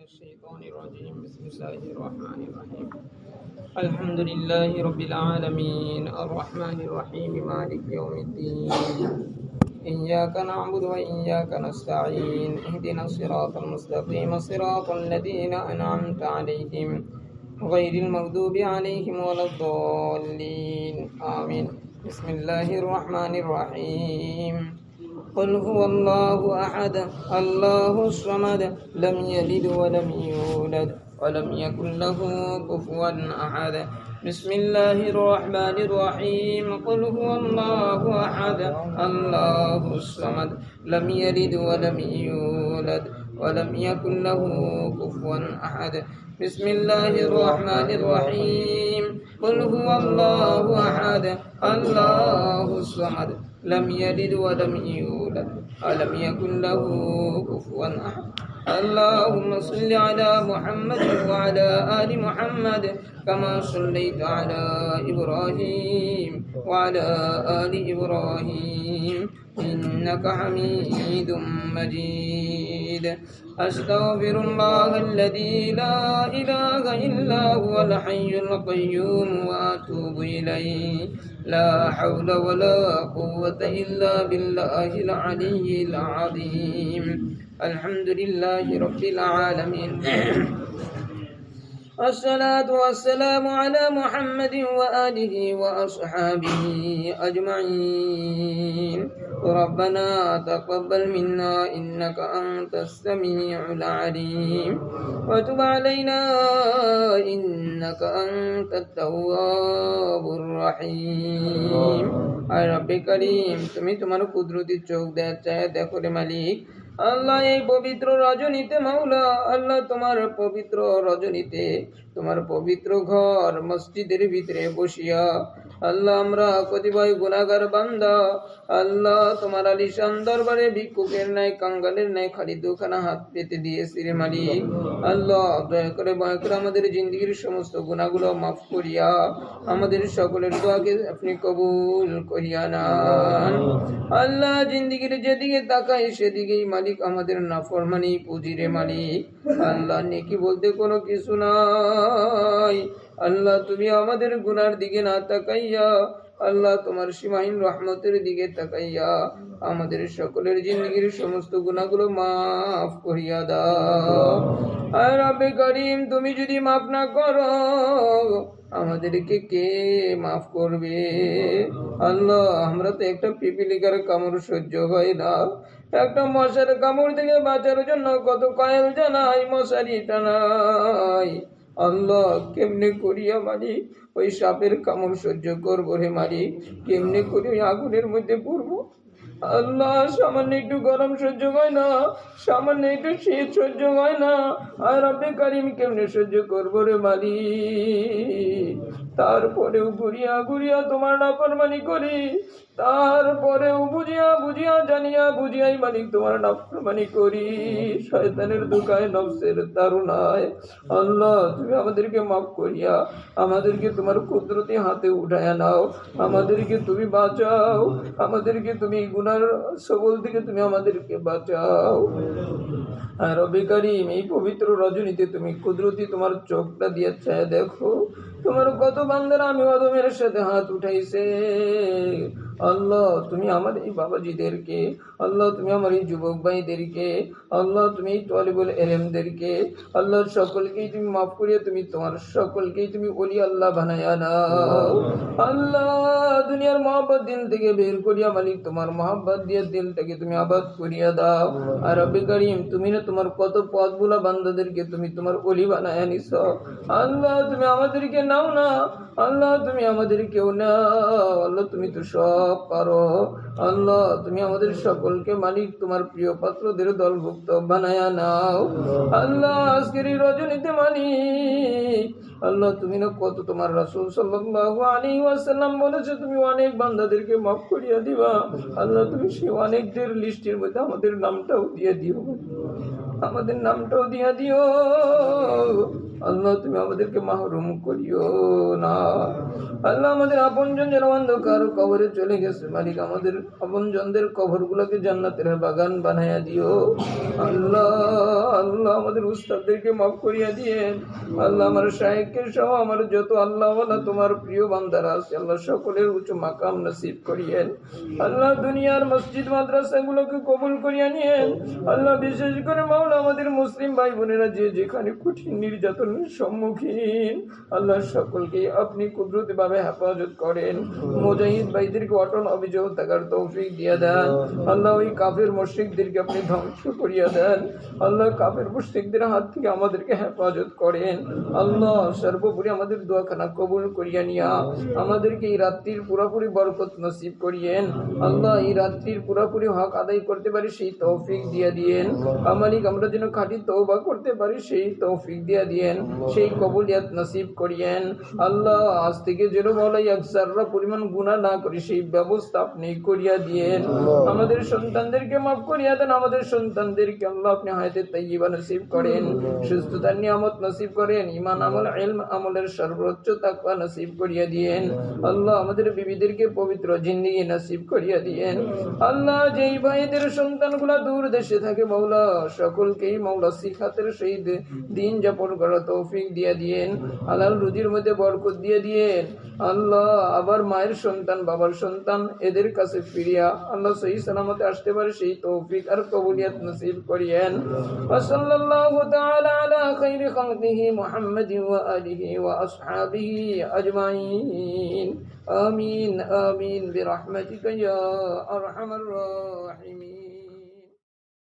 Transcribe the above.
الشيطان الرجيم بسم الله الرحمن الرحيم الحمد لله رب العالمين الرحمن الرحيم مالك يوم الدين إياك نعبد وإياك نستعين اهدنا الصراط المستقيم صراط الذين أنعمت عليهم غير المغضوب عليهم ولا الضالين آمين بسم الله الرحمن الرحيم قل هو الله أحد الله الصمد لم يلد ولم يولد ولم يكن له كفوا أحد بسم الله الرحمن الرحيم قل هو الله أحد الله الصمد لم يلد ولم يولد ولم يكن له كفوا أحد بسم الله الرحمن الرحيم قل هو الله أحد الله الصمد لم يلد ولم يولد ولم يكن له كفوا أحد اللهم صل على محمد وعلى آل محمد كما صليت على إبراهيم وعلى آل إبراهيم إنك حميد مجيد أستغفر الله الذي لا إله إلا هو الحي القيوم وأتوب إليه لا حول ولا قوة إلا بالله العلي العظيم الحمد لله رب العالمين الصلاة والسلام على محمد وآله وأصحابه أجمعين ربنا تقبل منا إنك أنت السميع العليم وتب علينا إنك أنت التواب الرحيم আর রব্বে করিম তুমি তোমার কুদরতি চোখ দেখায় দেখো রে মালিক আল্লাহ এই পবিত্র রজনীতে মাওলা আল্লাহ তোমার পবিত্র রজনীতে তোমার পবিত্র ঘর মসজিদের ভিতরে বসিয়া আল্লাহ আমরা কতিপয় গুনাহগার বান্দা আল্লাহ তোমার আলিশান দরবারে ভিক্ষুকের ন্যায় কাঙ্গালের ন্যায় খালি দুখানা হাত পেতে দিয়েছি রে মালিক আল্লাহ দয়া করে আমাদের জিন্দগির সমস্ত গুনাহগুলো মাফ করিয়া আমাদের সকলের দোয়াকে আপনি কবুল করিয়া নেন আল্লাহ জিন্দগির যেদিকে তাকাই সেদিকেই মালিক আমাদের নাফরমানি পুঁজি রে মালিক আল্লাহ নেকি বলতে কোনো কিছু নাই আল্লাহ তুমি আমাদের গুনার দিকে না তাকাইয়া আল্লাহ তোমার সীমাহীন রহমতের দিকে তাকাইয়া আমাদের সকলের জিন্দগির সমস্ত গুনাহগুলো মাফ করিয়া দাও আর রব্বে করিম তুমি যদি মাফ না করো আমাদেরকে কে মাফ করবে আল্লাহ আমরা তো একটা পিপিলিকার কামড় সহ্য হয় না একটা মশার কামড় থেকে বাঁচার জন্য কত কয়েল জানাই মশারি টানাই আল্লাহ কেমনে করিয়া মালিক ওই সাপের কামড় সহ্য করবো রে মালিক কেমনে করি ওই আগুনের মধ্যে পড়বো আল্লাহ সামান্য একটু গরম সহ্য হয় না সামান্য একটু শীত সহ্য হয় না আর রব্বে কারিম কেমনে সহ্য করবো রে মালিক তারপরেও ঘুরিয়া ঘুরিয়া তোমার নাফরমানি করি তারপরেও বুঝিয়া জানিয়া বুঝিয়াই মালিক তোমার নাফরমানি করি শয়তানের দুকায় নফসের তাড়নায় আল্লাহ তুমি আমাদেরকে মাফ করিয়া আমাদেরকে তোমার কুদরতি হাতে উঠায়া নাও আমাদেরকে তুমি বাঁচাও আমাদেরকে তুমি গুনার সবল থেকে তুমি আমাদেরকে বাঁচাও আর রব্বে কারিম এই পবিত্র রজনীতে তুমি কুদরতি তোমার চোখটা দিয়ে চায় দেখো তোমার কত বান্দারা আমি অদমের সাথে হাত উঠাইছে আল্লাহ তুমি আমার এই বাবাজিদেরকে আল্লাহ তুমি আমার এই যুবক ভাইদেরকে আল্লাহ তুমি এই তলিবুল এলেমদেরকে আল্লাহ সকলকেই তুমি মাফ করিয়া তুমি তোমার সকলকেই তুমি ওলি আল্লাহ বানায়া নাও আল্লাহ দুনিয়ার মহব্বত দিল থেকে বের করিয়া মালিক তোমার মহব্বত দিয়ে দিলটাকে তুমি আবাদ করিয়া দাও আর রব্বে কারিম তুমি না তোমার কত পথগুলা বান্দাদেরকে তুমি তোমার ওলি বানায়া নিছ আল্লাহ তুমি আমাদেরকে নাও না আল্লাহ তুমি আমাদেরকেও নাও আল্লাহ তুমি তো সব পারো আল্লাহ তুমি আমাদের সকলকে মালিক তোমার প্রিয় পাত্রদের দলভুক্ত বানায়া নাও আল্লাহ আজকের এই রজনীতে মালিক আল্লাহ তুমি না কত তোমার রাসূল সাল্লাল্লাহু আলাইহি ওয়াসাল্লাম বলেছে তুমি অনেক বান্দাদেরকে মাফ করিয়া দিবা আল্লাহ তুমি সেই অনেকদের লিস্টের মধ্যে আমাদের নামটাও দিয়ে দিও আমাদের নামটাও দিয়া দিও আল্লাহ তুমি আমাদেরকে মাহরুম করিও না আল্লাহ আমাদের আপনজন যারা অন্ধকার কবরে চলে গেছে মালিক আমাদের আপনজনদের কবরগুলোকে জান্নাতের বাগান বানায়া দিও। আল্লাহ আল্লাহ আমাদের উস্তাদদেরকে মাফ করিয়া দিয়েন। আল্লাহ আমার শায়েখকে সহ আমার যত আল্লাহ তোমার প্রিয় বান্দারা আছে আল্লাহ সকলের উচ্চ মাকাম নসিব করিয়েন। আল্লাহ দুনিয়ার মসজিদ মাদ্রাসাগুলোকে কবুল করিয়া নিয়েন। আল্লাহ বিশেষ করে মাওলা আমাদের মুসলিম ভাই বোনেরা যে যেখানে কঠিন নির্যাতনের সম্মুখীন আল্লাহ সকলকে আপনি কুদরতি ভাবে হেফাজত করেন। মুজাহিদ ভাইদেরকে অটল অভিযোগ থাকার তৌফিক দিয়া দেন। আল্লাহ ওই কাফের মুশরিকদেরকে আপনি ধ্বংস করিয়া দেন। আল্লাহ কাফের মুশরিকদের হাত থেকে আমাদেরকে হেফাজত করেন। আল্লাহ সর্বোপরি আমাদের দোয়াখানা কবুল করিয়া নিয়া আমাদেরকে এই রাত্রির পুরোপুরি বরকত নসিব করিয়েন। আল্লাহ এই রাত্রির পুরোপুরি হক আদায় করতে পারি সেই তৌফিক দিয়া দিয়েন। আমালিক আমরা যেন খাঁটি তওবা করতে পারি সেই তৌফিক দিয়া দিয়েন, সেই কবুলিয়াত নসিব করিয়েন। আল্লাহ আজ থেকে যেন বলাই আকসাররা পরিমাণ গুনাহ না করি সেই ব্যবস্থা আপনি করিয়া দিয়েন। আমাদের সন্তানদেরকে মাফ করিয়া দেন। আমাদের সন্তানদেরকে আল্লাহ আপনি হায়াতে তাইয়্যিবা নসিব করেন, সুস্থতার নিয়ামত নসিব করেন, ঈমান আমল ইলম আমলের সর্বোচ্চ তাকওয়া নসিব করিয়া দিয়েন। আল্লাহ আমাদের বিবিদেরকে পবিত্র জিন্দেগি নসিব করিয়া দিয়েন। আল্লাহ যেই ভাইদের সন্তানগুলা দূর দেশে থাকে মাওলা সকলকেই মাওলা সিখাতের সেই দিন যাপন করার তৌফিক দিয়া দিয়েন। হালাল রুজির মধ্যে বরকত দিয়ে দিয়েন। আল্লাহ আবার মায়ের সন্তান বাবার সন্তান এদের কাছে ফিরিয়া আল্লাহ সহি সালামতে আসতে পারে সেই তৌফিক আর কবুলিয়াত নসিব করিয়েন। ওয়া সাল্লাল্লাহু তাআলা আলা খাইরি খালকিহি মুহাম্মাদিন ওয়া আলিহি ওয়া আসহাবিহি আজমাইন। আমিন আমিন বিরহমাতিকা ইয়া আরহামার রাহিমিন।